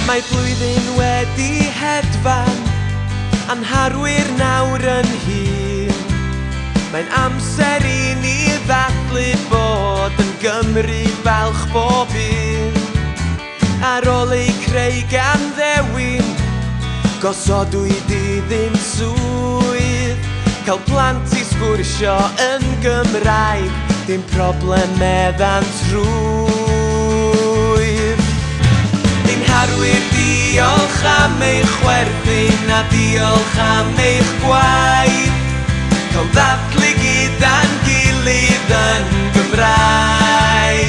Mae blwyddyn wedi hedfan, anharwyr nawr yn hir. Mae'n amser i ni ddathlu bod yn Gymru falch bob un. Ar ôl ei creu gan ddewin, gosodwyd iddyn swydd. Cael plant i sgwrsio yn Gymraeg, dim problem meddant rwydd. Ni'n harwyr diolch am eich chwerthin a diolch am eich gwaith. Cael ddathlu gyda'n gilydd yn Gymraeg.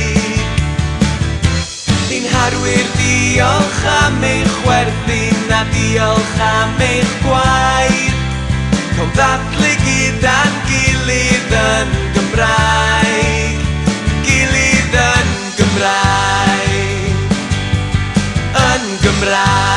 Ni'n harwyr diolch am eich chwerthin a diolch am eich gwaith. Cael ddathlu gyda'n gilydd yn Gymraeg. Gilydd yn Gymraeg. Yn Gymraeg.